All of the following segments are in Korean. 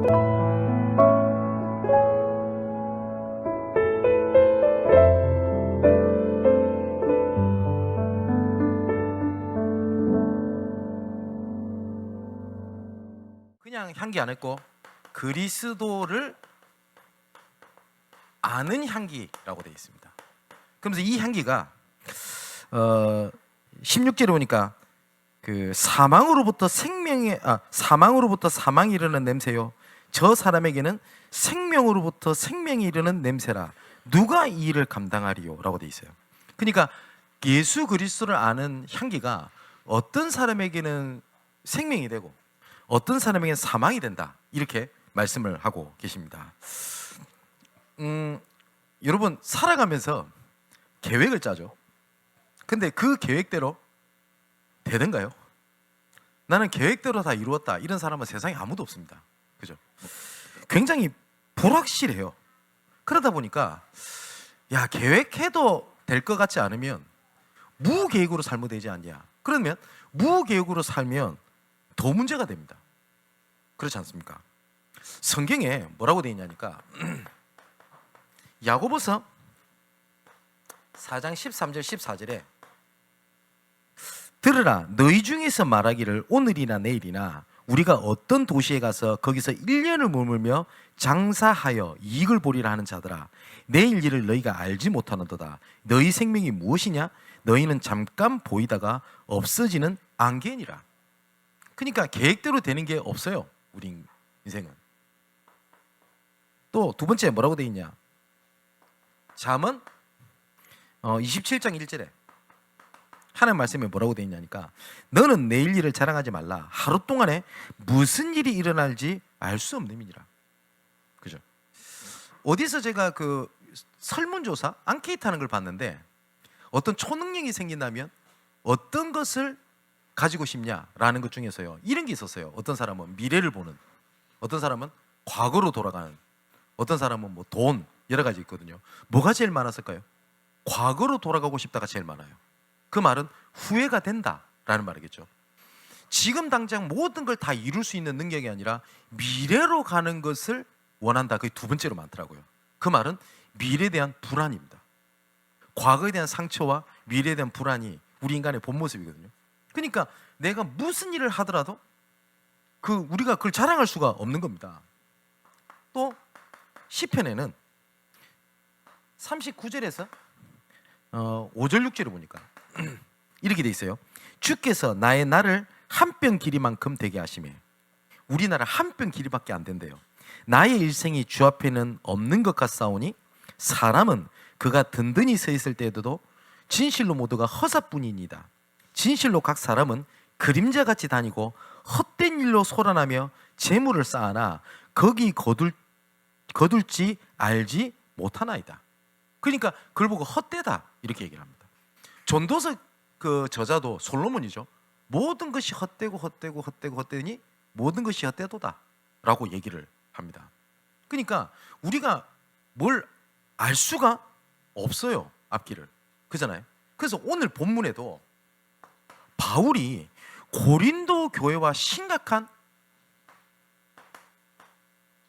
그냥 향기 안 했고 그리스도를 아는 향기라고 되어 있습니다. 그러면서 이 향기가 16절에 보니까 그 사망으로부터 사망이 이르는 냄새요 저 사람에게는 생명으로부터 생명이 이르는 냄새라 누가 이 일을 감당하리요? 라고 되어 있어요. 그러니까 예수 그리스도를 아는 향기가 어떤 사람에게는 생명이 되고 어떤 사람에게는 사망이 된다, 이렇게 말씀을 하고 계십니다. 여러분 살아가면서 계획을 짜죠. 근데 그 계획대로 되던가요? 나는 계획대로 다 이루었다, 이런 사람은 세상에 아무도 없습니다. 그죠? 굉장히 불확실해요. 그러다 보니까 야, 계획해도 될 것 같지 않으면 무계획으로 살면 되지 않냐. 그러면 무계획으로 살면 더 문제가 됩니다. 그렇지 않습니까? 성경에 뭐라고 되어 있냐니까 야고보서 4장 13절 14절에 들으라, 너희 중에서 말하기를 오늘이나 내일이나 우리가 어떤 도시에 가서 거기서 1년을 머물며 장사하여 이익을 보리라 하는 자들아, 내일 일을 너희가 알지 못하는도다. 너희 생명이 무엇이냐? 너희는 잠깐 보이다가 없어지는 안개니라. 그러니까 계획대로 되는 게 없어요, 우리 인생은. 또 두 번째 뭐라고 되어 있냐? 잠언 27장 1절에 하나님 말씀에 뭐라고 되어 있냐니까 너는 내일 일을 자랑하지 말라. 하루 동안에 무슨 일이 일어날지 알 수 없음이니라. 그죠? 어디서 제가 그 설문조사 앙케이트 하는 걸 봤는데 어떤 초능력이 생긴다면 어떤 것을 가지고 싶냐라는 것 중에서요, 이런 게 있었어요. 어떤 사람은 미래를 보는, 어떤 사람은 과거로 돌아가는, 어떤 사람은 뭐 돈, 여러 가지 있거든요. 뭐가 제일 많았을까요? 과거로 돌아가고 싶다가 제일 많아요. 그 말은 후회가 된다라는 말이겠죠. 지금 당장 모든 걸 다 이룰 수 있는 능력이 아니라 미래로 가는 것을 원한다. 그게 두 번째로 많더라고요. 그 말은 미래에 대한 불안입니다. 과거에 대한 상처와 미래에 대한 불안이 우리 인간의 본 모습이거든요. 그러니까 내가 무슨 일을 하더라도 우리가 그걸 자랑할 수가 없는 겁니다. 또 시편에는 39절에서 5절 6절을 보니까 이렇게 돼 있어요. 주께서 나의 날을 한 뼘 길이만큼 되게 하시매. 우리나라 한 뼘 길이밖에 안 된대요. 나의 일생이 주 앞에는 없는 것 같사오니 사람은 그가 든든히 서 있을 때에도 진실로 모두가 허사뿐이니이다. 진실로 각 사람은 그림자같이 다니고 헛된 일로 소란하며 재물을 쌓아나 거기 거둘지 알지 못하나이다. 그러니까 그걸 보고 헛되다 이렇게 얘기를 합니다. 전도서 그 저자도 솔로몬이죠. 모든 것이 헛되니 모든 것이 헛되도다 라고 얘기를 합니다. 그러니까 우리가 뭘 알 수가 없어요, 앞길을. 그잖아요. 그래서 오늘 본문에도 바울이 고린도 교회와 심각한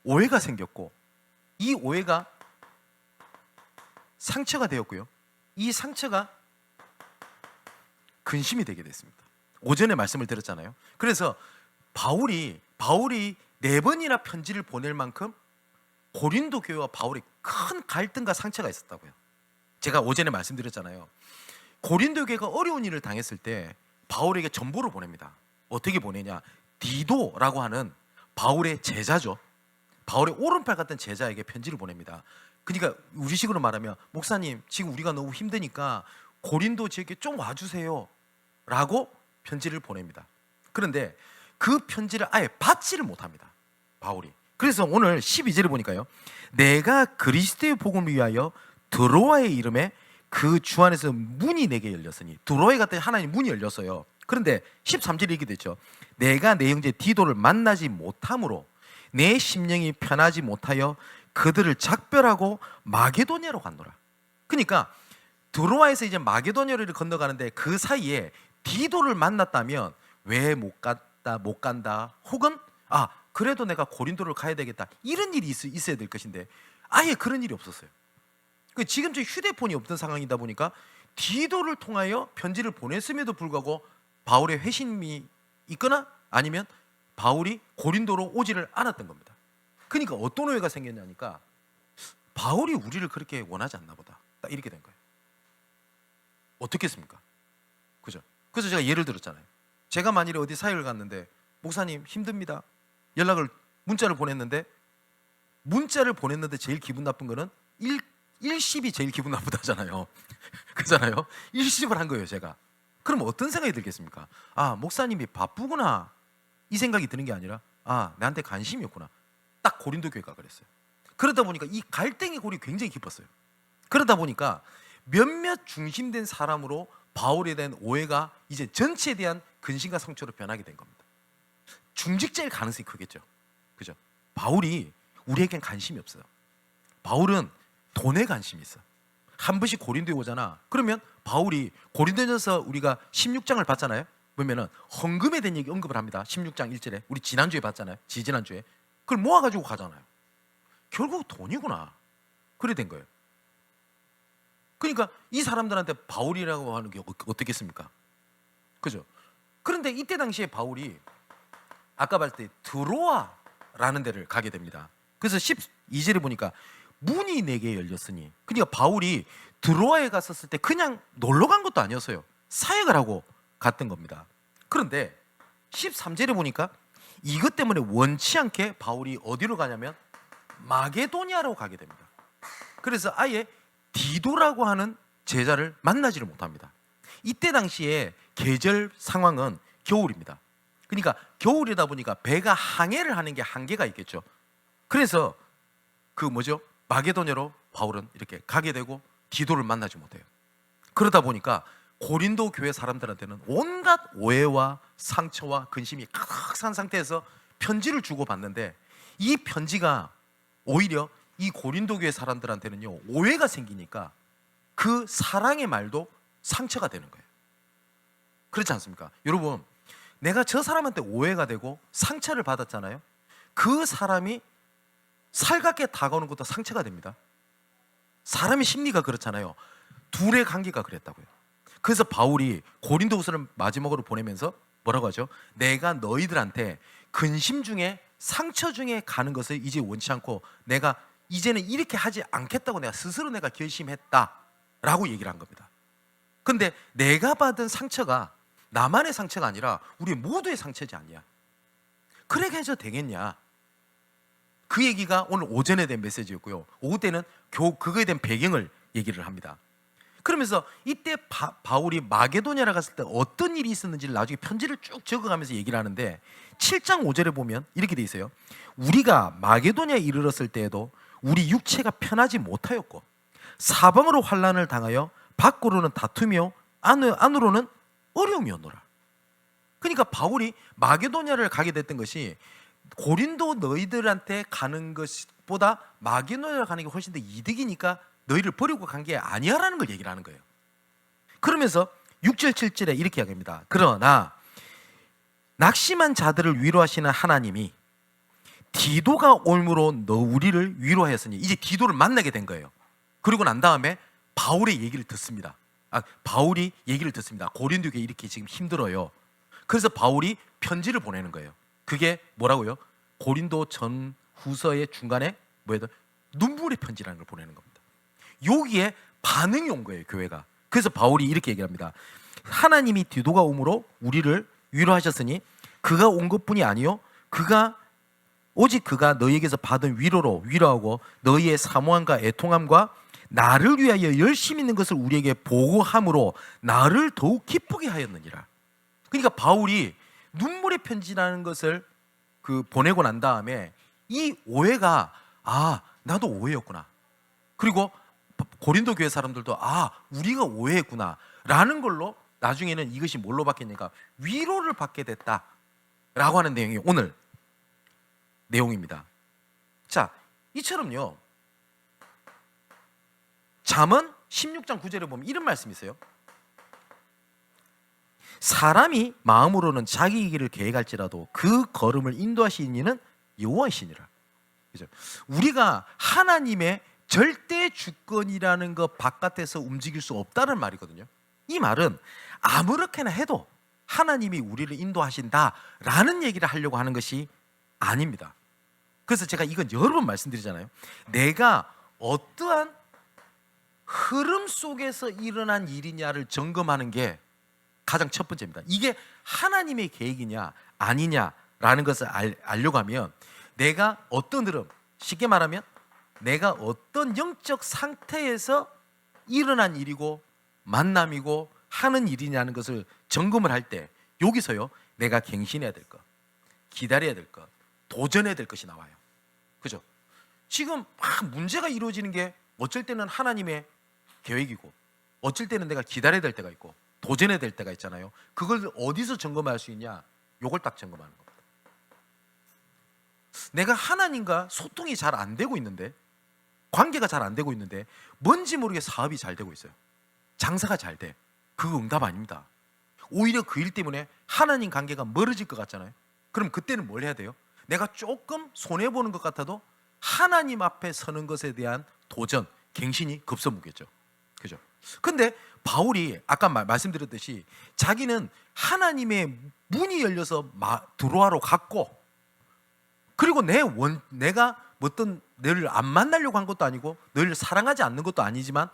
오해가 생겼고 이 오해가 상처가 되었고요, 이 상처가 근심이 되게 됐습니다. 오전에 말씀을 드렸잖아요. 그래서 바울이 4번이나 편지를 보낼 만큼 고린도 교회와 바울이 큰 갈등과 상처가 있었다고요. 제가 오전에 말씀드렸잖아요. 고린도 교회가 어려운 일을 당했을 때 바울에게 전보를 보냅니다. 어떻게 보내냐? 디도라고 하는 바울의 제자죠. 바울의 오른팔 같은 제자에게 편지를 보냅니다. 그러니까 우리식으로 말하면 목사님, 지금 우리가 너무 힘드니까 고린도 지역에 좀 와주세요 라고 편지를 보냅니다. 그런데 그 편지를 아예 받지를 못합니다, 바울이. 그래서 오늘 12절에 보니까요, 내가 그리스도의 복음을 위하여 드로아의 이름에 그 주 안에서 문이 내게 열렸으니, 드로아에 갔더니 하나님 문이 열렸어요. 그런데 13절에 이렇게 됐죠. 내가 내 형제 디도를 만나지 못함으로 내 심령이 편하지 못하여 그들을 작별하고 마게도냐로 갔노라. 그러니까 드로아에서 이제 마게도냐를 건너가는데 그 사이에 디도를 만났다면 왜 못 간다 혹은 그래도 내가 고린도를 가야 되겠다, 이런 일이 있어야 될 것인데 아예 그런 일이 없었어요. 지금 저 휴대폰이 없던 상황이다 보니까 디도를 통하여 편지를 보냈음에도 불구하고 바울의 회심이 있거나 아니면 바울이 고린도로 오지를 않았던 겁니다. 그러니까 어떤 오해가 생겼냐니까 바울이 우리를 그렇게 원하지 않나 보다, 딱 이렇게 된 거예요. 어떻겠습니까? 그죠? 그래서 제가 예를 들었잖아요. 제가 만일에 어디 사역을 갔는데 목사님 힘듭니다, 문자를 보냈는데 제일 기분 나쁜 거는 일십이 제일 기분 나쁘다잖아요. 그잖아요. 일십을 한 거예요, 제가. 그럼 어떤 생각이 들겠습니까? 아, 목사님이 바쁘구나, 이 생각이 드는 게 아니라 나한테 관심이 없구나. 딱 고린도 교회가 그랬어요. 그러다 보니까 이 갈등의 골이 굉장히 깊었어요. 그러다 보니까 몇몇 중심된 사람으로 바울에 대한 오해가 이제 전체에 대한 근심과 상처로 변하게 된 겁니다. 중직자일 가능성이 크겠죠. 그죠? 바울이 우리에겐 관심이 없어요. 바울은 돈에 관심이 있어. 한 번씩 고린도에 오잖아. 그러면 바울이 고린도전서 우리가 16장을 봤잖아요. 보면은 헌금에 대한 얘기 언급을 합니다. 16장 1절에 우리 지난주에 봤잖아요. 지난주에 그걸 모아가지고 가잖아요. 결국 돈이구나, 그래 된 거예요. 그러니까 이 사람들한테 바울이라고 하는 게 어떻겠습니까? 그죠? 그런데 이때 당시에 바울이 아까 봤을 때 드로아라는 데를 가게 됩니다. 그래서 12절에 보니까 문이 내게 열렸으니, 그러니까 바울이 드로아에 갔었을 때 그냥 놀러 간 것도 아니었어요. 사역을 하고 갔던 겁니다. 그런데 13절에 보니까 이것 때문에 원치 않게 바울이 어디로 가냐면 마게도니아로 가게 됩니다. 그래서 아예 디도라고 하는 제자를 만나지를 못합니다. 이때 당시에 계절 상황은 겨울입니다. 그러니까 겨울이다 보니까 배가 항해를 하는 게 한계가 있겠죠. 그래서 마게도냐로 바울은 이렇게 가게 되고 디도를 만나지 못해요. 그러다 보니까 고린도 교회 사람들한테는 온갖 오해와 상처와 근심이 가득 산 상태에서 편지를 주고받는데, 이 편지가 오히려 이 고린도 교회 사람들한테는요 오해가 생기니까 그 사랑의 말도 상처가 되는 거예요. 그렇지 않습니까? 여러분, 내가 저 사람한테 오해가 되고 상처를 받았잖아요. 그 사람이 살갑게 다가오는 것도 상처가 됩니다. 사람의 심리가 그렇잖아요. 둘의 관계가 그랬다고요. 그래서 바울이 고린도후서를 마지막으로 보내면서 뭐라고 하죠? 내가 너희들한테 근심 중에 상처 중에 가는 것을 이제 원치 않고 내가 이제는 이렇게 하지 않겠다고 내가 스스로 결심했다라고 얘기를 한 겁니다. 근데 내가 받은 상처가 나만의 상처가 아니라 우리 모두의 상처지 않냐? 그렇게 해서 되겠냐? 그 얘기가 오늘 오전에 된 메시지였고요. 오후 때는 그거에 대한 배경을 얘기를 합니다. 그러면서 이때 바울이 마게도냐에 갔을 때 어떤 일이 있었는지를 나중에 편지를 쭉 적어가면서 얘기를 하는데 7장 5절에 보면 이렇게 돼 있어요. 우리가 마게도냐에 이르렀을 때에도 우리 육체가 편하지 못하였고 사방으로 환난을 당하여 밖으로는 다투며 안으로는 어려움이었노라. 그러니까 바울이 마게도냐를 가게 됐던 것이 고린도 너희들한테 가는 것보다 마게도냐를 가는 게 훨씬 더 이득이니까 너희를 버리고 간 게 아니야라는 걸 얘기를 하는 거예요. 그러면서 6절 7절에 이렇게 이야기합니다. 그러나 낙심한 자들을 위로하시는 하나님이 디도가 올므로 우리를 위로하였으니, 이제 디도를 만나게 된 거예요. 그리고 난 다음에 바울의 얘기를 듣습니다. 바울이 얘기를 듣습니다. 고린도 교회 이렇게 지금 힘들어요. 그래서 바울이 편지를 보내는 거예요. 그게 뭐라고요? 고린도 전 후서의 중간에 눈물의 편지라는 걸 보내는 겁니다. 여기에 반응이 온 거예요, 교회가. 그래서 바울이 이렇게 얘기합니다. 하나님이 디도가 오므로 우리를 위로하셨으니 그가 온 것뿐이 아니요 오직 그가 너희에게서 받은 위로로 위로하고 너희의 사모함과 애통함과 나를 위하여 열심히 있는 것을 우리에게 보고함으로 나를 더욱 기쁘게 하였느니라. 그러니까 바울이 눈물의 편지라는 것을 보내고 난 다음에 이 오해가 나도 오해였구나. 그리고 고린도 교회 사람들도 우리가 오해했구나 라는 걸로 나중에는 이것이 뭘로 바뀌니까 위로를 받게 됐다라고 하는 내용이 오늘 내용입니다. 자, 이처럼요 잠언 16장 9절에 보면 이런 말씀이 있어요. 사람이 마음으로는 자기 길을 계획할지라도 그 걸음을 인도하시는 이는 여호와이시니라. 그죠? 우리가 하나님의 절대 주권이라는 것 바깥에서 움직일 수 없다는 말이거든요. 이 말은 아무렇게나 해도 하나님이 우리를 인도하신다라는 얘기를 하려고 하는 것이 아닙니다. 그래서 제가 이건 여러 번 말씀드리잖아요. 내가 어떠한 흐름 속에서 일어난 일이냐를 점검하는 게 가장 첫 번째입니다. 이게 하나님의 계획이냐 아니냐라는 것을 알려고 하면 내가 어떤 흐름, 쉽게 말하면 내가 어떤 영적 상태에서 일어난 일이고 만남이고 하는 일이냐는 것을 점검을 할 때 여기서요 내가 갱신해야 될 것, 기다려야 될 것, 도전해야 될 것이 나와요. 그죠? 지금 막 문제가 이루어지는 게 어쩔 때는 하나님의 계획이고 어쩔 때는 내가 기다려야 될 때가 있고 도전해야 될 때가 있잖아요. 그걸 어디서 점검할 수 있냐? 요걸 딱 점검하는 겁니다. 내가 하나님과 소통이 잘 안 되고 있는데, 관계가 잘 안 되고 있는데 뭔지 모르게 사업이 잘 되고 있어요. 장사가 잘 돼. 그거 응답 아닙니다. 오히려 그 일 때문에 하나님 관계가 멀어질 것 같잖아요. 그럼 그때는 뭘 해야 돼요? 내가 조금 손해보는 것 같아도 하나님 앞에 서는 것에 대한 도전, 갱신이 급선무겠죠. 그죠? 근데 바울이 아까 말씀드렸듯이 자기는 하나님의 문이 열려서 드로아로 갔고, 그리고 내가 어떤 너를 안 만나려고 한 것도 아니고 너를 사랑하지 않는 것도 아니지만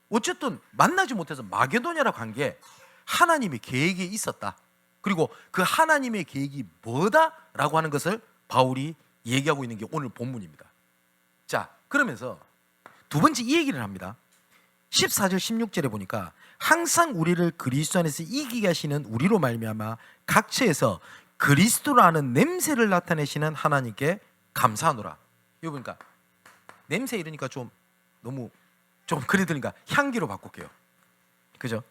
어쨌든 만나지 못해서 마게도냐라고 간 게 하나님의 계획이 있었다. 그리고 그 하나님의 계획이 뭐다라고 하는 것을 바울이 얘기하고 있는 게 오늘 본문입니다. 자, 그러면서 두 번째 이 얘기를 합니다. 14절 16절에 보니까 항상 우리를 그리스도 안에서 이기게 하시는 우리로 말미암아 각처에서 그리스도라는 냄새를 나타내시는 하나님께 감사하노라. 이거 보니까 냄새 이러니까 좀 너무 좀 그러니까 향기로 바꿀게요. 그죠?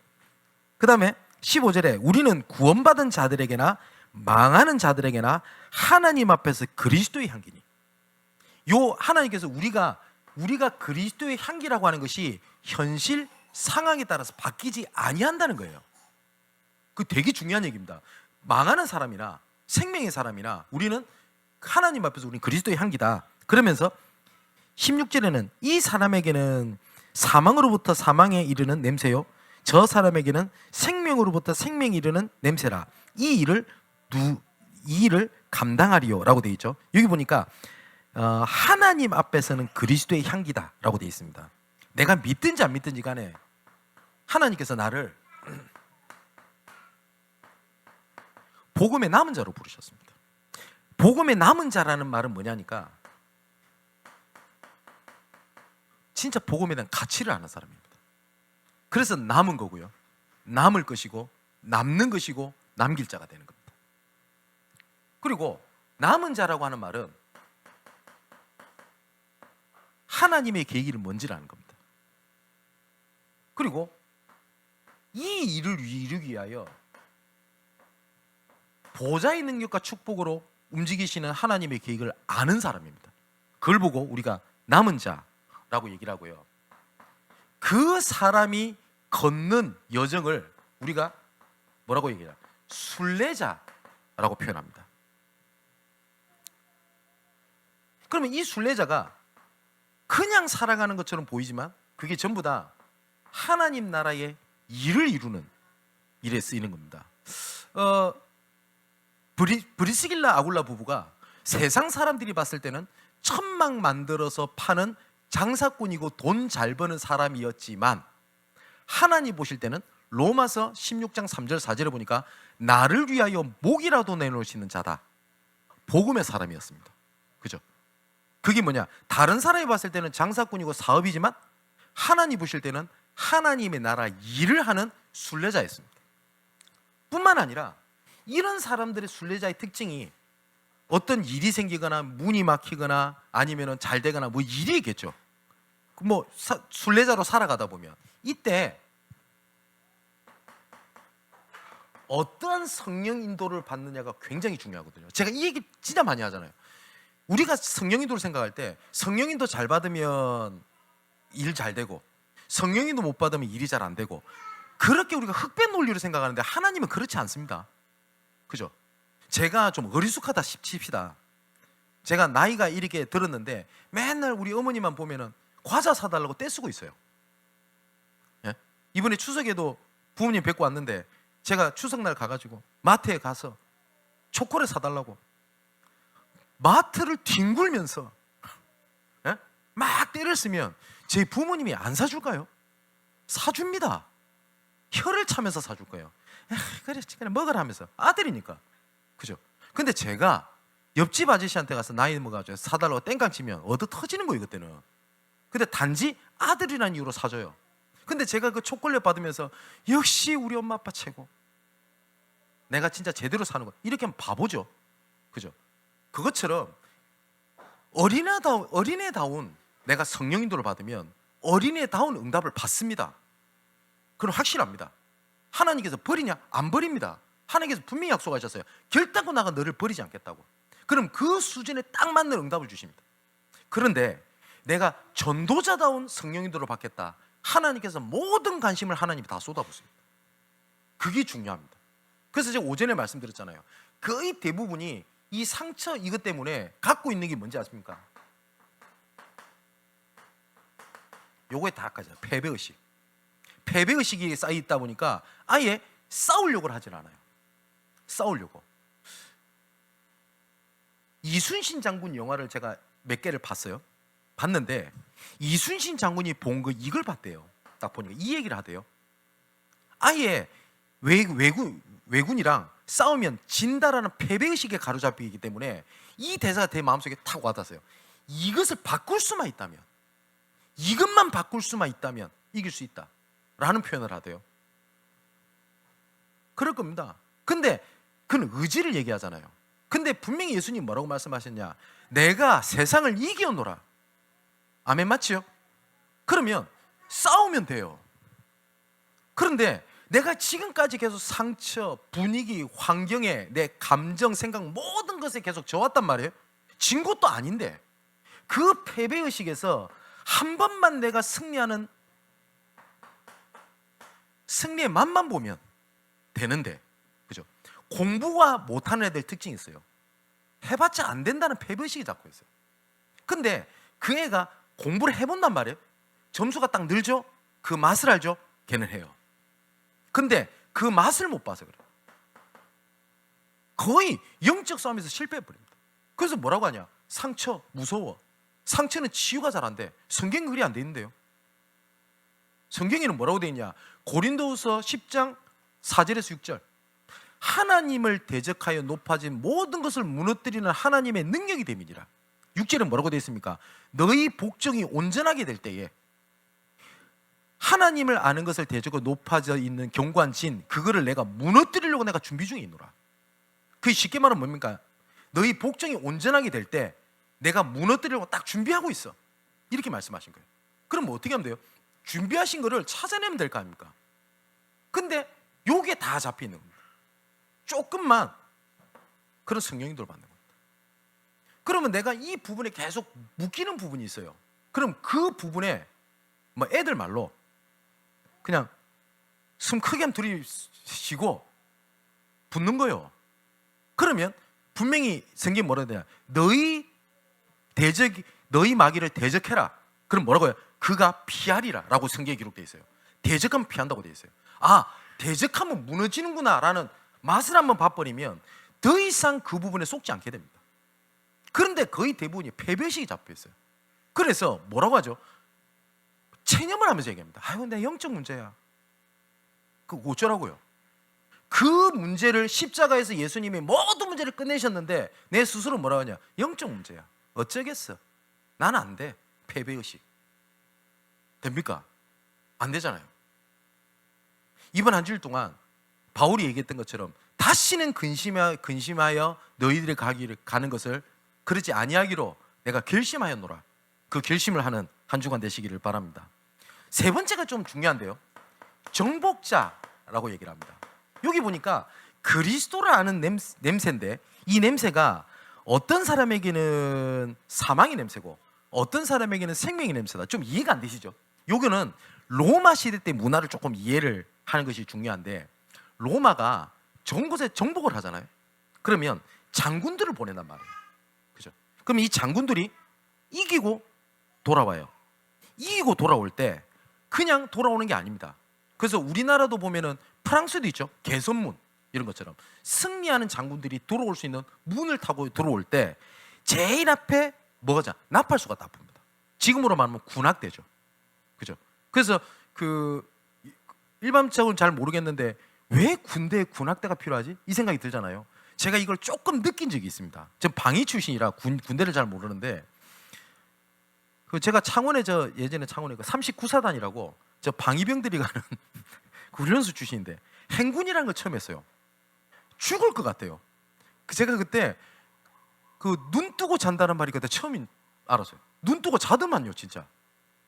그 다음에 15절에 우리는 구원받은 자들에게나 망하는 자들에게나 하나님 앞에서 그리스도의 향기니. 요 하나님께서 우리가 그리스도의 향기라고 하는 것이 현실 상황에 따라서 바뀌지 아니한다는 거예요. 그 되게 중요한 얘기입니다. 망하는 사람이나 생명의 사람이나 우리는 하나님 앞에서 우리는 그리스도의 향기다. 그러면서 16절에는 이 사람에게는 사망으로부터 사망에 이르는 냄새요, 저 사람에게는 생명으로부터 생명에 이르는 냄새라. 이 일을 감당하리요 라고 되어 있죠. 여기 보니까 하나님 앞에서는 그리스도의 향기다 라고 되어 있습니다. 내가 믿든지 안 믿든지 간에 하나님께서 나를 복음의 남은 자로 부르셨습니다. 복음의 남은 자라는 말은 뭐냐니까 진짜 복음에 대한 가치를 아는 사람입니다. 그래서 남은 거고요, 남을 것이고 남는 것이고 남길 자가 되는 겁니다. 그리고 남은 자라고 하는 말은 하나님의 계획이 뭔지를 아는 겁니다. 그리고 이 일을 이루기 위하여 보좌의 능력과 축복으로 움직이시는 하나님의 계획을 아는 사람입니다. 그걸 보고 우리가 남은 자라고 얘기를 하고요, 그 사람이 걷는 여정을 우리가 뭐라고 얘기해요? 순례자라고 표현합니다. 그러면 이 순례자가 그냥 살아가는 것처럼 보이지만 그게 전부 다 하나님 나라의 일을 이루는 일에 쓰이는 겁니다. 브리스길라 아굴라 부부가 세상 사람들이 봤을 때는 천막 만들어서 파는 장사꾼이고 돈 잘 버는 사람이었지만 하나님 보실 때는 로마서 16장 3절 4절에 보니까 나를 위하여 목이라도 내놓으시는 자다. 복음의 사람이었습니다. 그죠? 그게 뭐냐? 다른 사람이 봤을 때는 장사꾼이고 사업이지만 하나님 보실 때는 하나님의 나라 일을 하는 순례자였습니다. 뿐만 아니라 이런 사람들의 순례자의 특징이 어떤 일이 생기거나 문이 막히거나 아니면 잘 되거나 뭐 일이 있겠죠. 뭐 순례자로 살아가다 보면 이때 어떠한 성령 인도를 받느냐가 굉장히 중요하거든요. 제가 이 얘기 진짜 많이 하잖아요. 우리가 성령 인도를 생각할 때 성령 인도 잘 받으면 일 잘 되고 성령 인도 못 받으면 일이 잘 안 되고, 그렇게 우리가 흑백 논리로 생각하는데 하나님은 그렇지 않습니다. 그죠? 제가 좀 어리숙하다 칩시다. 제가 나이가 이렇게 들었는데 맨날 우리 어머니만 보면은 과자 사달라고 떼쓰고 있어요. 예? 이번에 추석에도 부모님 뵙고 왔는데 제가 추석날 가가지고 마트에 가서 초콜릿 사달라고 마트를 뒹굴면서 예? 막 때를 쓰면 제 부모님이 안 사줄까요? 사줍니다. 혀를 차면서 사줄 거예요. 그래 먹으라 하면서 아들이니까. 그죠? 근데 제가 옆집 아저씨한테 가서 나이 먹어가지고 사달라고 땡깡 치면 얻어 터지는 거예요 그때는. 근데 단지 아들이라는 이유로 사줘요. 근데 제가 그 초콜릿 받으면서 역시 우리 엄마 아빠 최고, 내가 진짜 제대로 사는 거, 이렇게 하면 바보죠. 그죠? 그것처럼 어린애다운 내가 성령 인도를 받으면 어린애다운 응답을 받습니다. 그럼 확실합니다. 하나님께서 버리냐? 안 버립니다. 하나님께서 분명히 약속하셨어요. 결단코 나가 너를 버리지 않겠다고. 그럼 그 수준에 딱 맞는 응답을 주십니다. 그런데 내가 전도자다운 성령 인도를 받겠다, 하나님께서 모든 관심을 하나님이 다 쏟아붓습니다. 그게 중요합니다. 그래서 제가 오전에 말씀드렸잖아요. 거의 대부분이 이 상처 이것 때문에 갖고 있는 게 뭔지 아십니까? 요거에 다 까져요. 패배의식. 패배의식이 쌓여있다 보니까 아예 싸우려고 하질 않아요. 싸우려고. 이순신 장군 영화를 제가 몇 개를 봤는데 이순신 장군이 본 그 이걸 봤대요. 딱 보니까 이 얘기를 하대요. 아예 왜군이랑 싸우면 진다라는 패배의식에 가로잡히기 때문에 이 대사가 제 마음속에 탁 와닿았어요. 이것을 바꿀 수만 있다면, 이것만 바꿀 수만 있다면 이길 수 있다 라는 표현을 하대요. 그럴 겁니다. 근데 그건 의지를 얘기하잖아요. 근데 분명히 예수님 뭐라고 말씀하셨냐? 내가 세상을 이겨노라. 아멘, 맞지요? 그러면 싸우면 돼요. 그런데 내가 지금까지 계속 상처, 분위기, 환경에 내 감정, 생각 모든 것에 계속 져왔단 말이에요. 진 것도 아닌데 그 패배의식에서 한 번만 내가 승리의 맛만 보면 되는데, 그죠? 공부가 못하는 애들 특징이 있어요. 해봤자 안 된다는 패배의식이 잡고 있어요. 근데 그 애가 공부를 해본단 말이에요. 점수가 딱 늘죠? 그 맛을 알죠? 걔는 해요. 근데 그 맛을 못 봐서 그래요. 거의 영적 싸움에서 실패해버립니다. 그래서 뭐라고 하냐? 상처 무서워. 상처는 치유가 잘 안 돼. 성경 글이 안 돼 있는데요. 성경에는 뭐라고 돼 있냐? 고린도후서 10장 4절에서 6절. 하나님을 대적하여 높아진 모든 것을 무너뜨리는 하나님의 능력이 됨이니라. 6절은 뭐라고 되어 있습니까? 너희 복종이 온전하게 될 때에 하나님을 아는 것을 대적하고 높아져 있는 견고한 진, 그거를 내가 무너뜨리려고 내가 준비 중에 있노라. 그게 쉽게 말하면 뭡니까? 너희 복종이 온전하게 될 때 내가 무너뜨리려고 딱 준비하고 있어. 이렇게 말씀하신 거예요. 그럼 뭐 어떻게 하면 돼요? 준비하신 거를 찾아내면 될 거 아닙니까? 근데 요게 다 잡혀 있는 겁니다. 조금만 그런 성령인도를 받는 겁니다. 그러면 내가 이 부분에 계속 묶이는 부분이 있어요. 그럼 그 부분에 뭐 애들 말로 그냥 숨 크게 한번 들이쉬고 붙는 거예요. 그러면 분명히 성경이 뭐라 해야 되냐? 너희 마귀를 대적해라. 그럼 뭐라고 해요? 그가 피하리라 라고 성경에 기록되어 있어요. 대적하면 피한다고 되어 있어요. 아, 대적하면 무너지는구나 라는 맛을 한번 봐버리면 더 이상 그 부분에 속지 않게 됩니다. 그런데 거의 대부분이 패배의식이 잡혀 있어요. 그래서 뭐라고 하죠? 체념을 하면서 얘기합니다. 아유, 내 영적 문제야. 그거 어쩌라고요? 그 문제를 십자가에서 예수님이 모든 문제를 끝내셨는데 내 스스로 뭐라고 하냐? 영적 문제야. 어쩌겠어. 난 안 돼. 패배의식. 됩니까? 안 되잖아요. 이번 한 주일 동안 바울이 얘기했던 것처럼 다시는 근심하여 너희들이 가는 것을 그러지 아니하기로 내가 결심하였노라. 그 결심을 하는 한 주간 되시기를 바랍니다. 세 번째가 좀 중요한데요. 정복자라고 얘기를 합니다. 여기 보니까 그리스도를 아는 냄새인데 이 냄새가 어떤 사람에게는 사망의 냄새고 어떤 사람에게는 생명의 냄새다. 좀 이해가 안 되시죠? 요거는 로마 시대 때 문화를 조금 이해를 하는 것이 중요한데, 로마가 전 곳에 정복을 하잖아요. 그러면 장군들을 보낸단 말이에요. 그죠? 그럼 이 장군들이 이기고 돌아와요. 이기고 돌아올 때 그냥 돌아오는 게 아닙니다. 그래서 우리나라도 보면은 프랑스도 있죠. 개선문 이런 것처럼 승리하는 장군들이 들어올 수 있는 문을 타고 들어올 때 제일 앞에 뭐가 나팔수가 딱 붑니다. 지금으로 말하면 군악대죠. 그죠? 그래서 그 일반적으로 잘 모르겠는데 왜 군대에 군악대가 필요하지? 이 생각이 들잖아요. 제가 이걸 조금 느낀 적이 있습니다. 전 방위 출신이라 군대를 잘 모르는데 그 제가 창원에 예전에 창원에 그 39사단이라고 저 방위병들이 가는 그 훈련소 출신인데 행군이라는 걸 처음 했어요. 죽을 것 같아요. 제가 그때 그 눈 뜨고 잔다는 말이 그때 처음 알았어요. 눈 뜨고 자더만요, 진짜.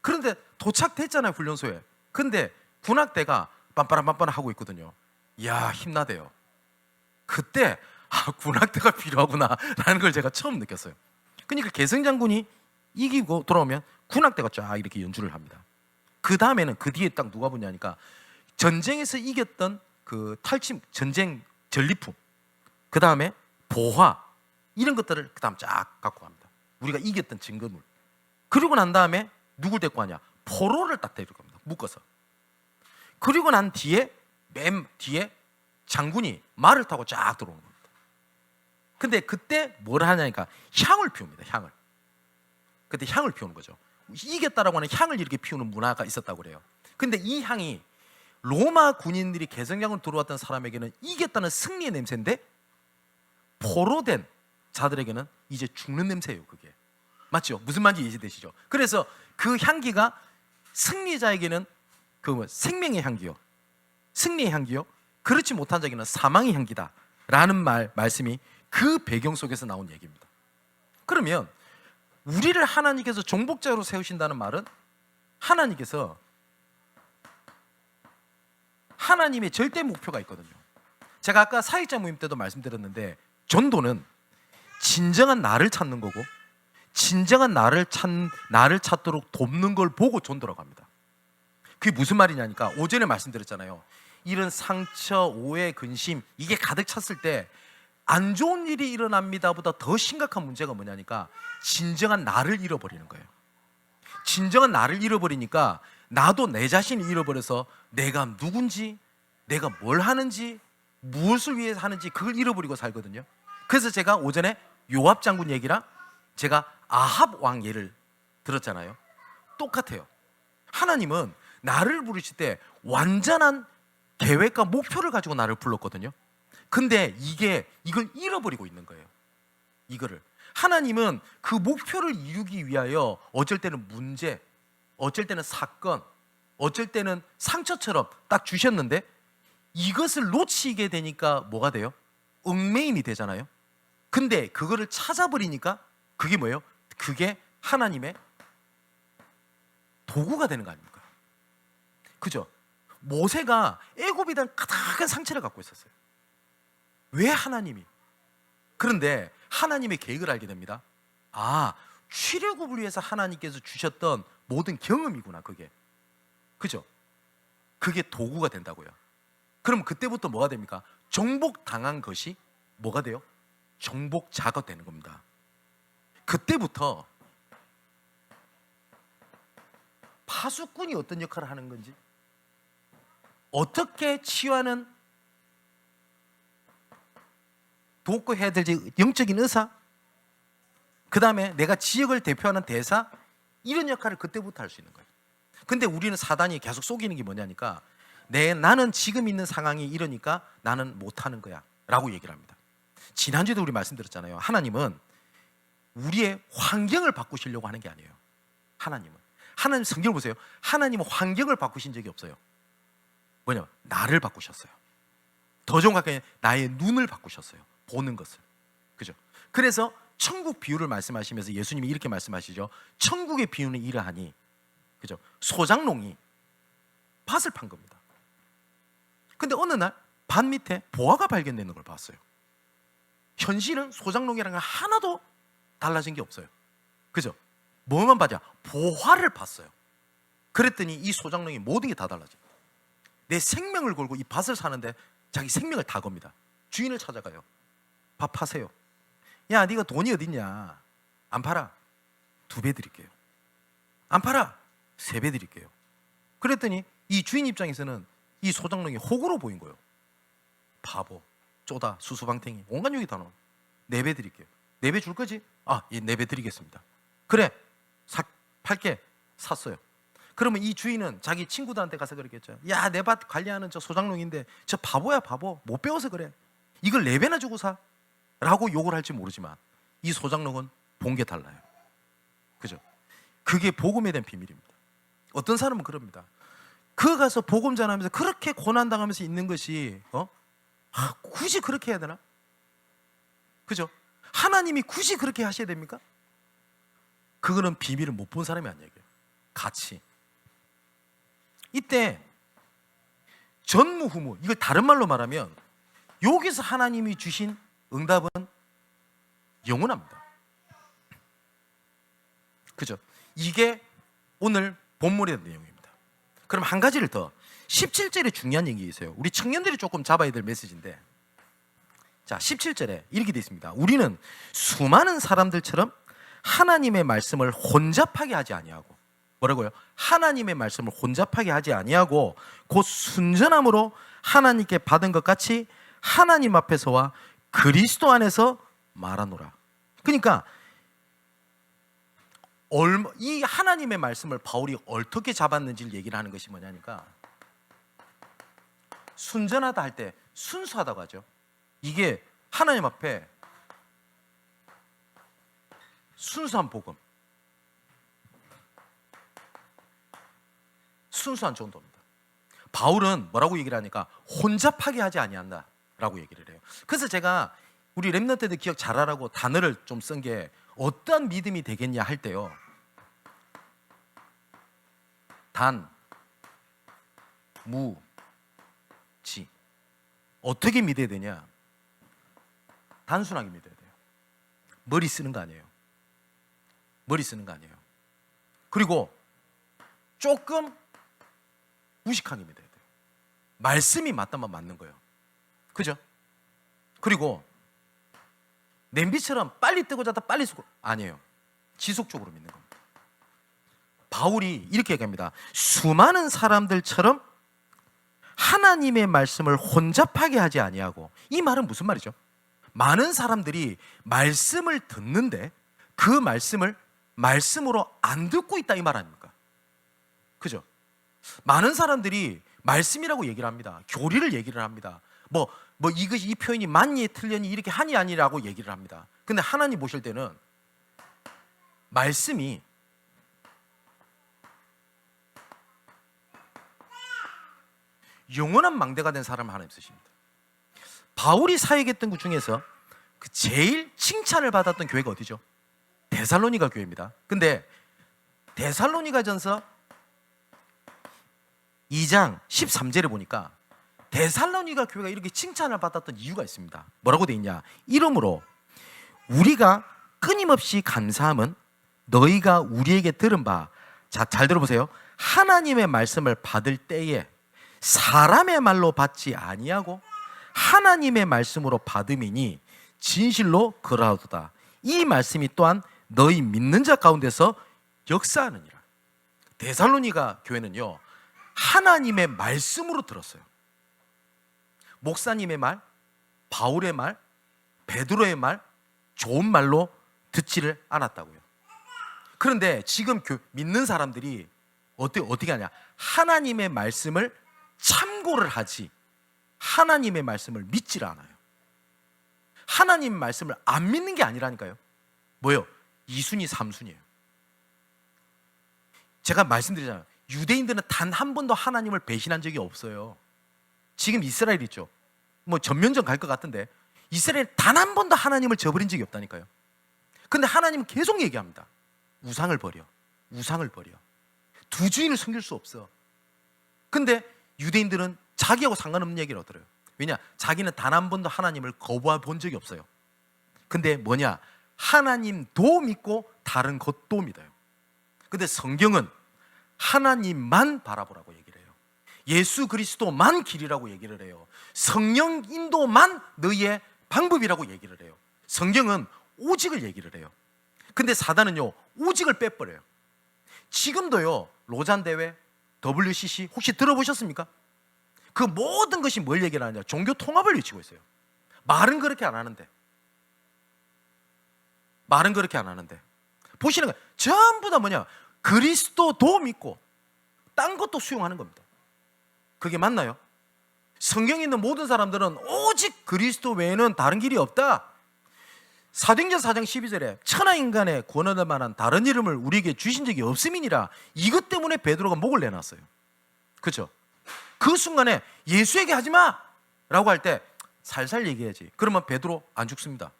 그런데 도착됐잖아요, 훈련소에. 근데 군악대가 빰빠람 하고 있거든요. 이야, 힘나대요. 그때 군악대가 필요하구나라는 걸 제가 처음 느꼈어요. 그러니까 개성장군이 이기고 돌아오면 군악대가 쫙 이렇게 연주를 합니다. 그 다음에는 그 뒤에 딱 누가 붙냐니까 전쟁에서 이겼던 그 탈침 전쟁 전리품, 그 다음에 보화 이런 것들을 그 다음 쫙 갖고 갑니다. 우리가 이겼던 증거물. 그리고 난 다음에 누굴 데리고 가냐? 포로를 딱 데리고 갑니다. 묶어서. 그리고 난 뒤에 맨 뒤에 장군이 말을 타고 쫙 들어오는 겁니다. 근데 그때 뭘 하냐니까 향을 피웁니다. 향을. 그때 향을 피우는 거죠. 이겼다라고 하는 향을 이렇게 피우는 문화가 있었다고 그래요. 근데 이 향이 로마 군인들이 개성장으로 들어왔던 사람에게는 이겼다는 승리의 냄새인데 포로된 자들에게는 이제 죽는 냄새예요. 그게 맞죠? 무슨 말인지 이해되시죠? 그래서 그 향기가 승리자에게는 그 생명의 향기요, 승리의 향기요, 그렇지 못한 자에게는 사망의 향기다라는 말씀이 그 배경 속에서 나온 얘기입니다. 그러면 우리를 하나님께서 정복자로 세우신다는 말은 하나님께서 하나님의 절대 목표가 있거든요. 제가 아까 사역자 모임 때도 말씀드렸는데 전도는 진정한 나를 찾는 거고 진정한 나를 찾도록 돕는 걸 보고 전도라고 합니다. 그게 무슨 말이냐니까 오전에 말씀드렸잖아요. 이런 상처, 오해, 근심 이게 가득 찼을 때 안 좋은 일이 일어납니다보다 더 심각한 문제가 뭐냐니까 진정한 나를 잃어버리는 거예요. 진정한 나를 잃어버리니까 나도 내 자신을 잃어버려서 내가 누군지, 내가 뭘 하는지, 무엇을 위해서 하는지 그걸 잃어버리고 살거든요. 그래서 제가 오전에 요압 장군 얘기랑 제가 아합 왕 예를 들었잖아요. 똑같아요. 하나님은 나를 부르실 때 완전한 계획과 목표를 가지고 나를 불렀거든요. 근데 이걸 잃어버리고 있는 거예요. 이거를 하나님은 그 목표를 이루기 위하여 어쩔 때는 문제, 어쩔 때는 사건, 어쩔 때는 상처처럼 딱 주셨는데 이것을 놓치게 되니까 뭐가 돼요? 얽매임이 되잖아요. 근데 그거를 찾아버리니까 그게 뭐예요? 그게 하나님의 도구가 되는 거 아닙니까? 그죠? 모세가 애굽에 대한 가득한 상처를 갖고 있었어요. 왜 하나님이? 그런데 하나님의 계획을 알게 됩니다. 출애굽을 위해서 하나님께서 주셨던 모든 경험이구나 그게. 그죠? 그게 도구가 된다고요. 그럼 그때부터 뭐가 됩니까? 정복당한 것이 뭐가 돼요? 정복자가 되는 겁니다. 그때부터 파수꾼이 어떤 역할을 하는 건지, 어떻게 치유하는 돕고 해야 될지 영적인 의사, 그 다음에 내가 지역을 대표하는 대사, 이런 역할을 그때부터 할 수 있는 거예요. 근데 우리는 사단이 계속 속이는 게 뭐냐니까 나는 지금 있는 상황이 이러니까 나는 못하는 거야 라고 얘기를 합니다. 지난주에도 우리 말씀드렸잖아요. 하나님은 우리의 환경을 바꾸시려고 하는 게 아니에요. 하나님 성경을 보세요. 하나님은 환경을 바꾸신 적이 없어요. 뭐냐? 나를 바꾸셨어요. 더 정확하게 나의 눈을 바꾸셨어요. 보는 것을. 그죠? 그래서 천국 비유를 말씀하시면서 예수님이 이렇게 말씀하시죠. 천국의 비유는 이러하니, 그죠? 소장농이 밭을 판 겁니다. 근데 어느 날 밭 밑에 보화가 발견되는 걸 봤어요. 현실은 소장농이랑 하나도 달라진 게 없어요. 그죠? 뭐만 봐자 보화를 봤어요. 그랬더니 이 소장농이 모든 게 다 달라져요. 내 생명을 걸고 이 밭을 사는데 자기 생명을 다 겁니다. 주인을 찾아가요. 밥 파세요. 야, 네가 돈이 어딨냐? 안 팔아. 2배 드릴게요. 안 팔아. 3배 드릴게요. 그랬더니 이 주인 입장에서는 이 소장농이 호구로 보인 거예요. 바보, 쪼다, 수수방탱이, 온갖 욕이 다 나와. 4배 드릴게요. 4배 줄 거지? 예, 4배 드리겠습니다. 그래, 팔게. 샀어요. 그러면 이 주인은 자기 친구들한테 가서 그랬겠죠. 야, 내 밭 관리하는 저 소장농인데 저 바보야, 바보. 못 배워서 그래. 이걸 4배나 주고 사. 라고 욕을 할지 모르지만 이 소장농은 본 게 달라요. 그죠? 그게 복음에 대한 비밀입니다. 어떤 사람은 그럽니다. 그 가서 복음 전하면서 그렇게 고난당하면서 있는 것이 굳이 그렇게 해야 되나? 그죠? 하나님이 굳이 그렇게 하셔야 됩니까? 그거는 비밀을 못 본 사람이 아니에요. 같이. 이때 전무후무, 이걸 다른 말로 말하면 여기서 하나님이 주신 응답은 영원합니다. 그죠? 이게 오늘 본문의 내용입니다. 그럼 한 가지를 더, 17절에 중요한 얘기 있어요. 우리 청년들이 조금 잡아야 될 메시지인데, 자, 17절에 이렇게 되어 있습니다. 우리는 수많은 사람들처럼 하나님의 말씀을 혼잡하게 하지 아니하고, 뭐라고요? 하나님의 말씀을 혼잡하게 하지 아니하고 곧 순전함으로 하나님께 받은 것 같이 하나님 앞에서와 그리스도 안에서 말하노라. 그러니까 이 하나님의 말씀을 바울이 어떻게 잡았는지를 얘기를 하는 것이 뭐냐니까, 순전하다 할 때 순수하다고 하죠. 이게 하나님 앞에 순수한 복음, 순수한 전도입니다. 바울은 뭐라고 얘기를 하니까 혼잡하게 하지 아니한다 라고 얘기를 해요. 그래서 제가 우리 랩런트들 기억 잘하라고 단어를 좀 쓴 게, 어떠한 믿음이 되겠냐 할 때요, 단, 무, 지. 어떻게 믿어야 되냐? 단순하게 믿어야 돼요. 머리 쓰는 거 아니에요. 머리 쓰는 거 아니에요. 그리고 조금 무식하게 믿어야 돼요. 말씀이 맞다면 맞는 거예요. 그죠? 그리고 냄비처럼 빨리 뜨고 자다 빨리 쓰고, 아니에요. 지속적으로 믿는 겁니다. 바울이 이렇게 얘기합니다. 수많은 사람들처럼 하나님의 말씀을 혼잡하게 하지 아니하고, 이 말은 무슨 말이죠? 많은 사람들이 말씀을 듣는데 그 말씀을 말씀으로 안 듣고 있다, 이 말 아닙니까? 그죠? 많은 사람들이 말씀이라고 얘기를 합니다. 교리를 얘기를 합니다. 이것이, 이 표현이 맞니 틀렸니 이렇게 하니 아니라고 얘기를 합니다. 근데 하나님 보실 때는 말씀이 영원한 망대가 된 사람을 하나님 쓰십니다. 바울이 사역했던 것 중에서 그 제일 칭찬을 받았던 교회가 어디죠? 데살로니가 교회입니다. 근데 데살로니가전서 2장 13절에 보니까 데살로니가 교회가 이렇게 칭찬을 받았던 이유가 있습니다. 뭐라고 돼 있냐? 이러므로 우리가 끊임없이 감사함은 너희가 우리에게 들은 바, 자, 잘 들어보세요. 하나님의 말씀을 받을 때에 사람의 말로 받지 아니하고 하나님의 말씀으로 받음이니 진실로 그러하도다. 이 말씀이 또한 너희 믿는 자 가운데서 역사하느니라. 데살로니가 교회는요, 하나님의 말씀으로 들었어요. 목사님의 말, 바울의 말, 베드로의 말, 좋은 말로 듣지를 않았다고요. 그런데 지금 믿는 사람들이 어떻게 하냐? 하나님의 말씀을 참고를 하지 하나님의 말씀을 믿지를 않아요. 하나님 말씀을 안 믿는 게 아니라니까요. 뭐요? 2순위, 3순위예요. 제가 말씀드리잖아요. 유대인들은 단 한 번도 하나님을 배신한 적이 없어요. 지금 이스라엘 있죠. 전면전 갈 것 같은데 이스라엘 단 한 번도 하나님을 저버린 적이 없다니까요. 근데 하나님은 계속 얘기합니다. 우상을 버려. 우상을 버려. 두 주인을 섬길 수 없어. 근데 유대인들은 자기하고 상관없는 얘기를 하더래요. 왜냐? 자기는 단 한 번도 하나님을 거부해 본 적이 없어요. 근데 뭐냐? 하나님도 믿고 다른 것도 믿어요. 근데 성경은 하나님만 바라보라고 얘기를 해요. 예수 그리스도만 길이라고 얘기를 해요. 성령 인도만 너희의 방법이라고 얘기를 해요. 성경은 오직을 얘기를 해요. 근데 사단은요, 오직을 빼버려요. 지금도요, 로잔 대회, WCC 혹시 들어보셨습니까? 그 모든 것이 뭘 얘기를 하냐? 종교 통합을 외치고 있어요. 말은 그렇게 안 하는데. 보시는 거예요. 전부 다 뭐냐? 그리스도도 믿고 딴 것도 수용하는 겁니다. 그게 맞나요? 성경에 있는 모든 사람들은 오직 그리스도 외에는 다른 길이 없다. 사도행전 4장 12절에 천하인간의 구원할 만한 다른 이름을 우리에게 주신 적이 없음이니라. 이것 때문에 베드로가 목을 내놨어요. 그렇죠? 그 순간에 예수에게 하지마 라고 할 때 살살 얘기해야지. 그러면 베드로 안 죽습니다.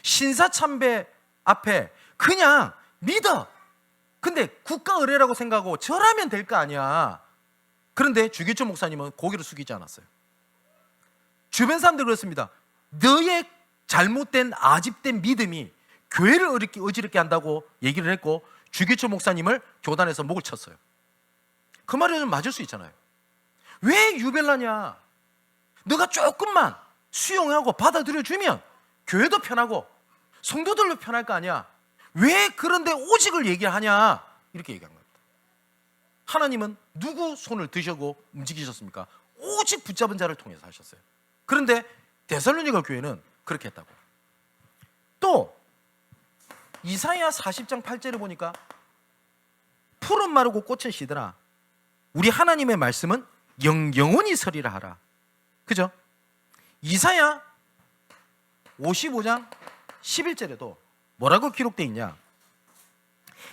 신사참배 앞에 그냥 믿어. 근데 국가 의례라고 생각하고 절하면 될 거 아니야. 그런데 주기철 목사님은 고개를 숙이지 않았어요. 주변 사람들 그렇습니다. 너의 잘못된 아집된 믿음이 교회를 어지럽게 한다고 얘기를 했고, 주기철 목사님을 교단에서 목을 쳤어요. 그 말에는 맞을 수 있잖아요. 왜 유별나냐? 너가 조금만 수용하고 받아들여주면 교회도 편하고 성도들도 편할 거 아니야. 왜 그런데 오직을 얘기하냐? 이렇게 얘기한 겁니다. 하나님은 누구 손을 드시고 움직이셨습니까? 오직 붙잡은 자를 통해서 하셨어요. 그런데 데살로니가 교회는 그렇게 했다고. 또 이사야 40장 8절을 보니까 풀은 마르고 꽃은 시드라 우리 하나님의 말씀은 영원히 서리라 하라. 그죠? 이사야 55장 11절에도 뭐라고 기록되어 있냐?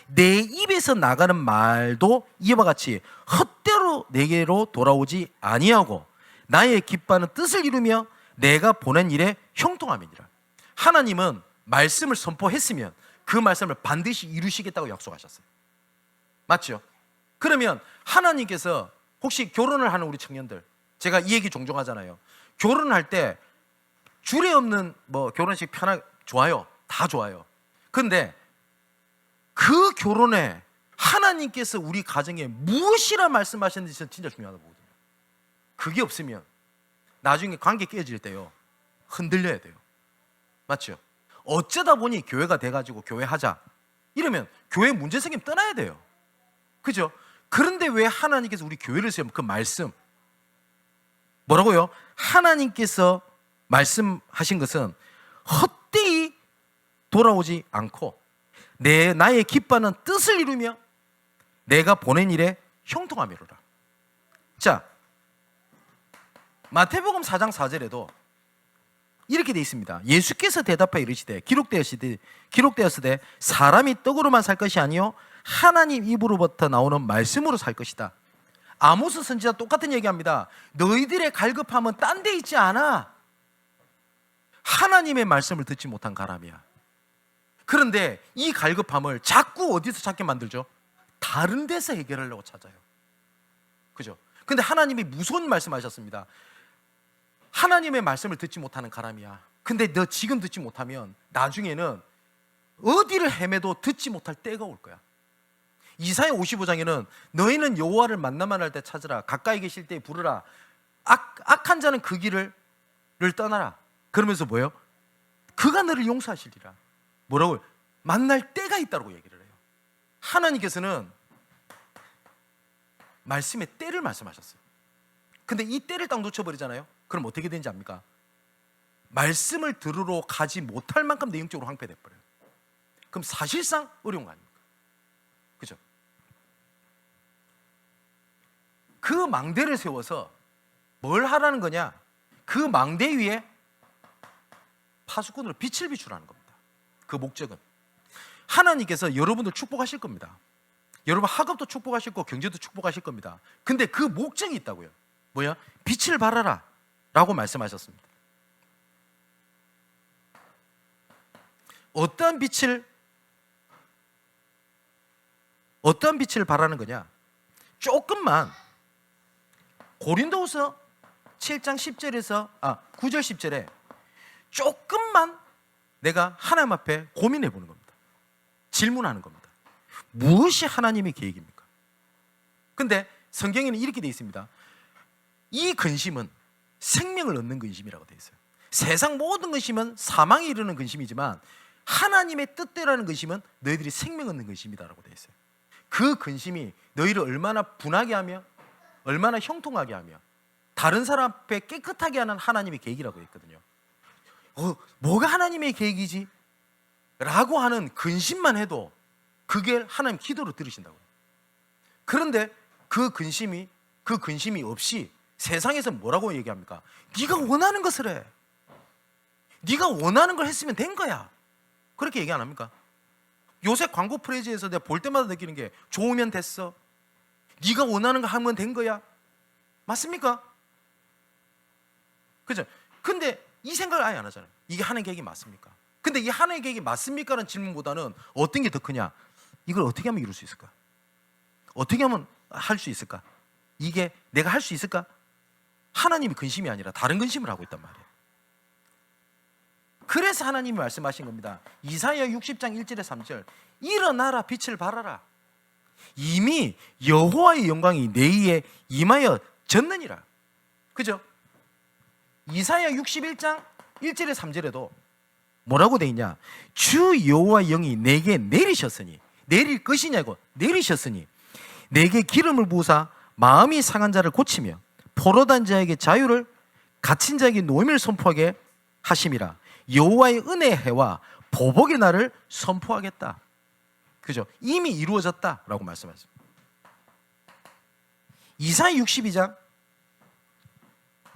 내 입에서 나가는 말도 이와 같이 헛되로 내게로 돌아오지 아니하고 나의 기뻐하는 뜻을 이루며 내가 보낸 일에 형통함이니라. 하나님은 말씀을 선포했으면 그 말씀을 반드시 이루시겠다고 약속하셨어요. 맞죠? 그러면 하나님께서 혹시 결혼을 하는 우리 청년들, 제가 이 얘기 종종 하잖아요. 결혼할 때 주례 없는 결혼식 편하게 좋아요. 다 좋아요. 그런데 그 결혼에 하나님께서 우리 가정에 무엇이라 말씀하셨는지 진짜 중요하다고 보거든요. 그게 없으면 나중에 관계 깨질 때요, 흔들려야 돼요. 맞죠? 어쩌다 보니 교회가 돼가지고 교회 하자 이러면 교회 문제 생기면 떠나야 돼요. 그죠? 그런데 왜 하나님께서 우리 교회를 세우면 그 말씀 뭐라고요? 하나님께서 말씀하신 것은 헛되이 돌아오지 않고 나의 기뻐하는 뜻을 이루며 내가 보낸 일에 형통함이로라. 자, 마태복음 4장 4절에도 이렇게 되어 있습니다. 예수께서 대답하여 이르시되 기록되었으되 사람이 떡으로만 살 것이 아니요 하나님 입으로부터 나오는 말씀으로 살 것이다. 아모스 선지자 똑같은 얘기합니다. 너희들의 갈급함은 딴 데 있지 않아. 하나님의 말씀을 듣지 못한 가람이야. 그런데 이 갈급함을 자꾸 어디서 찾게 만들죠? 다른 데서 해결하려고 찾아요. 그죠? 근데 하나님이 무서운 말씀하셨습니다. 하나님의 말씀을 듣지 못하는 가람이야. 근데 너 지금 듣지 못하면 나중에는 어디를 헤매도 듣지 못할 때가 올 거야. 이사야 55장에는 너희는 여호와를 만나만 할 때 찾으라. 가까이 계실 때 부르라. 악한 자는 그 길을 떠나라. 그러면서 뭐예요? 그가 너를 용서하시리라. 뭐라고요? 만날 때가 있다고 얘기를 해요. 하나님께서는 말씀의 때를 말씀하셨어요. 근데 이 때를 딱 놓쳐버리잖아요. 그럼 어떻게 되는지 압니까? 말씀을 들으러 가지 못할 만큼 내용적으로 황폐돼 버려요. 그럼 사실상 어려운 거 아닙니까? 그죠? 그 망대를 세워서 뭘 하라는 거냐? 그 망대 위에 파수꾼으로 빛을 비추라는 겁니다. 그 목적은 하나님께서 여러분들 축복하실 겁니다. 여러분 학업도 축복하실 거고 경제도 축복하실 겁니다. 근데 그 목적이 있다고요. 뭐야? 빛을 발하라 라고 말씀하셨습니다. 어떠한 빛을 발하는 거냐? 조금만 고린도후서 7장 10절에서 9절 10절에 조금만 내가 하나님 앞에 고민해 보는 겁니다. 질문하는 겁니다. 무엇이 하나님의 계획입니까? 근데 성경에는 이렇게 되어 있습니다. 이 근심은 생명을 얻는 근심이라고 되어 있어요. 세상 모든 근심은 사망에 이르는 근심이지만 하나님의 뜻대로라는 근심은 너희들이 생명 얻는 근심이다라고 되어 있어요. 그 근심이 너희를 얼마나 분하게 하며 얼마나 형통하게 하며 다른 사람 앞에 깨끗하게 하는 하나님의 계획이라고 했거든요. 뭐가 하나님의 계획이지? 라고 하는 근심만 해도 그게 하나님 기도로 들으신다고요. 그런데 그 근심이 없이 세상에서 뭐라고 얘기합니까? 네가 원하는 것을 해. 네가 원하는 걸 했으면 된 거야. 그렇게 얘기 안 합니까? 요새 광고 프레즈에서 내가 볼 때마다 느끼는 게 좋으면 됐어. 네가 원하는 거 하면 된 거야. 맞습니까? 그죠? 근데 이 생각을 아예 안 하잖아요. 이게 하나님의 계획이 맞습니까? 근데 이 하나님의 계획이 맞습니까? 라는 질문보다는 어떤 게 더 크냐? 이걸 어떻게 하면 이룰 수 있을까? 어떻게 하면 할 수 있을까? 이게 내가 할 수 있을까? 하나님이 근심이 아니라 다른 근심을 하고 있단 말이에요. 그래서 하나님이 말씀하신 겁니다. 이사야 60장 1절에 3절 일어나라 빛을 발하라. 이미 여호와의 영광이 내 위에 임하여 졌느니라. 그죠? 이사야 61장 1절에 3절에도 뭐라고 돼 있냐? 주 여호와의 영이 내게 내리셨으니, 내릴 것이냐고, 내리셨으니 내게 기름을 부으사 마음이 상한 자를 고치며 포로단 자에게 자유를, 갇힌 자에게 노임을 선포하게 하심이라. 여호와의 은혜의 해와 보복의 날을 선포하겠다. 그죠? 이미 이루어졌다라고 말씀하셨습니다. 이사야 62장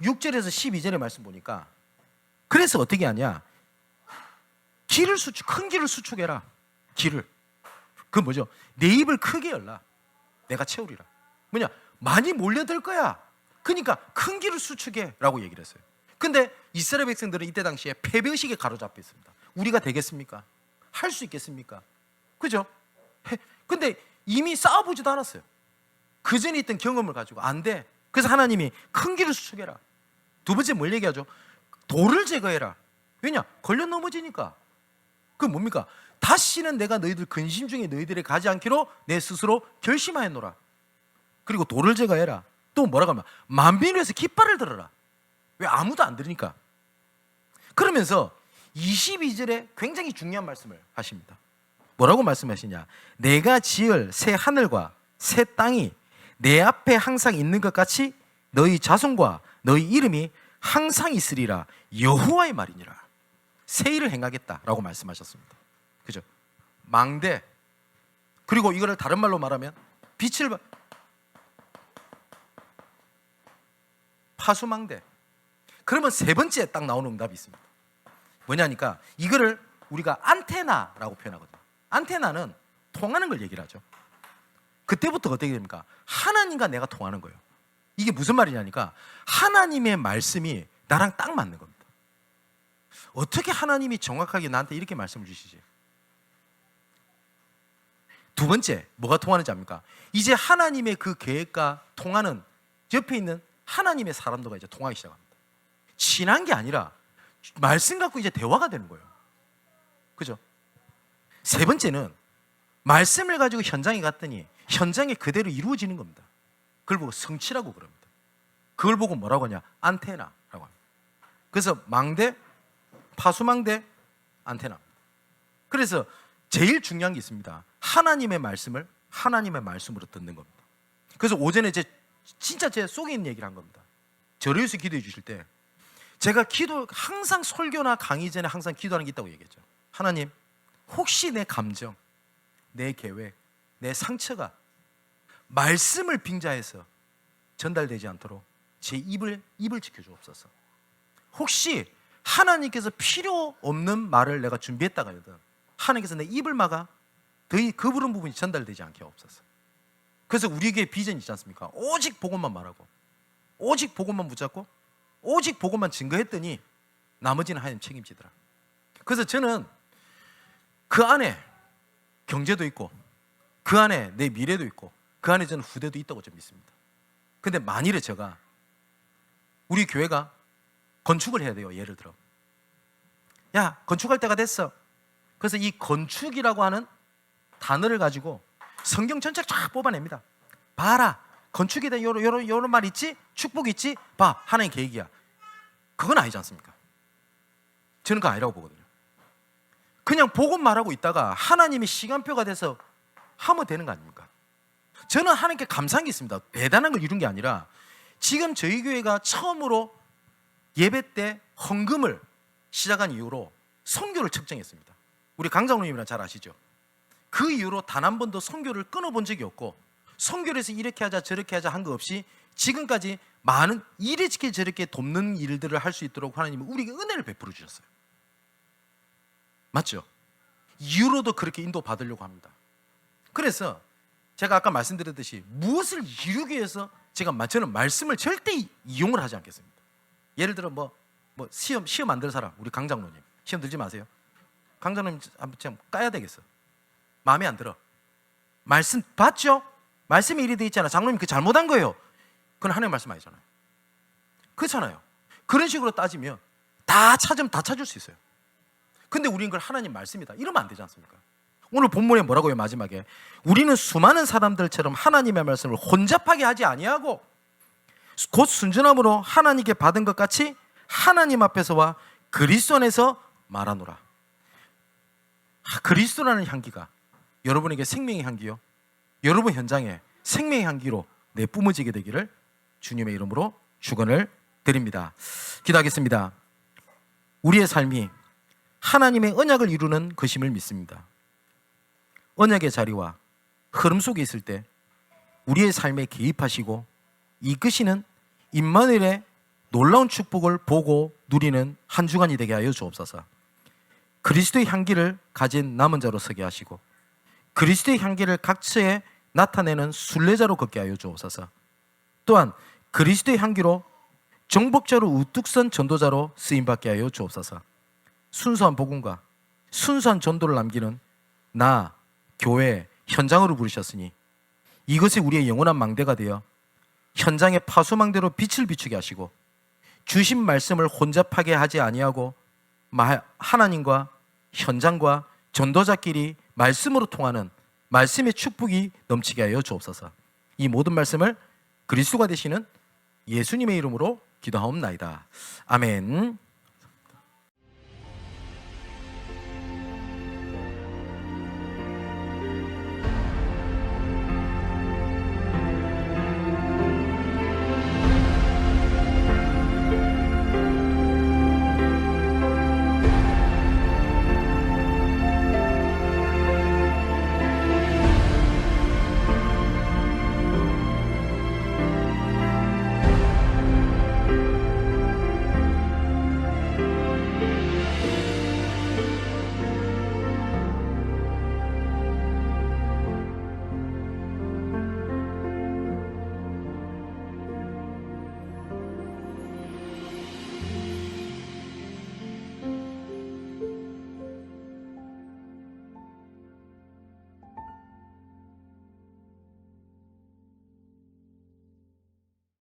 6절에서 12절의 말씀 보니까 그래서 어떻게 하냐? 큰 길을 수축해라. 길을. 그 뭐죠? 내 입을 크게 열라. 내가 채우리라. 뭐냐? 많이 몰려들 거야. 그러니까 큰 길을 수축해 라고 얘기를 했어요. 근데 이스라엘 백성들은 이때 당시에 패배의식에 가로잡혀 있습니다. 우리가 되겠습니까? 할 수 있겠습니까? 그죠? 근데 이미 싸워보지도 않았어요. 그 전에 있던 경험을 가지고 안 돼. 그래서 하나님이 큰 길을 수축해라. 두 번째 뭘 얘기하죠? 돌을 제거해라. 왜냐? 걸려 넘어지니까. 그 뭡니까? 다시는 내가 너희들 근심 중에 너희들이 가지 않기로 내 스스로 결심하였노라. 그리고 돌을 제거해라. 또 뭐라고 하면 만민을 위해서 깃발을 들어라. 왜? 아무도 안 들으니까. 그러면서 22절에 굉장히 중요한 말씀을 하십니다. 뭐라고 말씀하시냐? 내가 지을 새 하늘과 새 땅이 내 앞에 항상 있는 것 같이 너희 자손과 너희 이름이 항상 있으리라. 여호와의 말이니라. 새 일을 행하겠다라고 말씀하셨습니다. 그죠? 망대. 그리고 이거를 다른 말로 말하면 빛을 파수망대. 그러면 세 번째 딱 나오는 응답이 있습니다. 뭐냐니까 이거를 우리가 안테나라고 표현하거든요. 안테나는 통하는 걸 얘기를 하죠. 그때부터 어떻게 됩니까? 하나님과 내가 통하는 거예요. 이게 무슨 말이냐니까 하나님의 말씀이 나랑 딱 맞는 겁니다. 어떻게 하나님이 정확하게 나한테 이렇게 말씀을 주시지? 두 번째 뭐가 통하는지 압니까? 이제 하나님의 그 계획과 통하는 옆에 있는 하나님의 사람들과 이제 통하기 시작합니다. 친한 게 아니라 말씀 갖고 이제 대화가 되는 거예요. 그죠? 세 번째는 말씀을 가지고 현장에 갔더니 현장에 그대로 이루어지는 겁니다. 그걸 보고 성취라고 그럽니다. 그걸 보고 뭐라고 하냐? 안테나라고 합니다. 그래서 망대, 파수망대, 안테나. 그래서 제일 중요한 게 있습니다. 하나님의 말씀을 하나님의 말씀으로 듣는 겁니다. 그래서 오전에 진짜 제 속에 있는 얘기를 한 겁니다. 저를 위해서 기도해 주실 때 제가 항상 설교나 강의 전에 항상 기도하는 게 있다고 얘기했죠. 하나님, 혹시 내 감정, 내 계획, 내 상처가 말씀을 빙자해서 전달되지 않도록 제 입을 지켜주옵소서. 혹시 하나님께서 필요 없는 말을 내가 준비했다가 하거든 하나님께서 내 입을 막아 그 부른 부분이 전달되지 않게 하옵소서. 그래서 우리에게 비전이 있지 않습니까? 오직 복음만 말하고 오직 복음만 붙잡고 오직 복음만 증거했더니 나머지는 하나님 책임지더라. 그래서 저는 그 안에 경제도 있고 그 안에 내 미래도 있고 그 안에 저는 후대도 있다고 좀 믿습니다. 근데 만일에 제가 우리 교회가 건축을 해야 돼요. 예를 들어 야 건축할 때가 됐어. 그래서 이 건축이라고 하는 단어를 가지고 성경 전체 쫙 뽑아냅니다. 봐라 건축에 대한 요런 말 있지? 축복 있지? 봐 하나님 계획이야. 그건 아니지 않습니까? 저는 그거 아니라고 보거든요. 그냥 복음 말하고 있다가 하나님이 시간표가 돼서 하면 되는 거 아닙니까? 저는 하나님께 감사한 게 있습니다. 대단한 걸 이룬 게 아니라 지금 저희 교회가 처음으로 예배 때 헌금을 시작한 이후로 선교를 측정했습니다. 우리 강장로님이랑 잘 아시죠? 그 이후로 단 한 번도 선교를 끊어본 적이 없고, 선교를 해서 이렇게 하자 저렇게 하자 한 거 없이 지금까지 많은 이렇게 저렇게 돕는 일들을 할 수 있도록 하나님은 우리에게 은혜를 베풀어 주셨어요. 맞죠? 이후로도 그렇게 인도받으려고 합니다. 그래서 제가 아까 말씀드렸듯이 무엇을 이루기 위해서 저는 말씀을 절대 이용을 하지 않겠습니다. 예를 들어 뭐 시험 안 들 사람, 우리 강장로님 시험 들지 마세요. 강장로님 한번 까야 되겠어. 마음에 안 들어. 말씀 봤죠? 말씀이 이리 돼 있잖아. 장로님 그 잘못한 거예요. 그건 하나님 말씀 아니잖아요. 그렇잖아요. 그런 식으로 따지면 다 찾으면 다 찾을 수 있어요. 근데 우리는 그걸 하나님 말씀이다 이러면 안 되지 않습니까? 오늘 본문에 뭐라고요? 마지막에 우리는 수많은 사람들처럼 하나님의 말씀을 혼잡하게 하지 아니하고 곧 순전함으로 하나님께 받은 것 같이 하나님 앞에서와 그리스도 안에서 말하노라. 그리스도라는 향기가 여러분에게 생명의 향기요, 여러분 현장에 생명의 향기로 내뿜어지게 되기를 주님의 이름으로 축원을 드립니다. 기도하겠습니다. 우리의 삶이 하나님의 언약을 이루는 것임을 믿습니다. 언약의 자리와 흐름 속에 있을 때 우리의 삶에 개입하시고 이끄시는 임마누엘의 놀라운 축복을 보고 누리는 한 주간이 되게 하여 주옵소서. 그리스도의 향기를 가진 남은 자로 서게 하시고 그리스도의 향기를 각처에 나타내는 순례자로 걷게 하여 주옵소서. 또한 그리스도의 향기로 정복자로 우뚝 선 전도자로 쓰임받게 하여 주옵소서. 순수한 복음과 순수한 전도를 남기는 나, 교회, 현장으로 부르셨으니 이것이 우리의 영원한 망대가 되어 현장의 파수망대로 빛을 비추게 하시고 주신 말씀을 혼잡하게 하지 아니하고 하나님과 현장과 전도자끼리 말씀으로 통하는 말씀의 축복이 넘치게 하여 주옵소서. 이 모든 말씀을 그리스도가 되시는 예수님의 이름으로 기도하옵나이다. 아멘.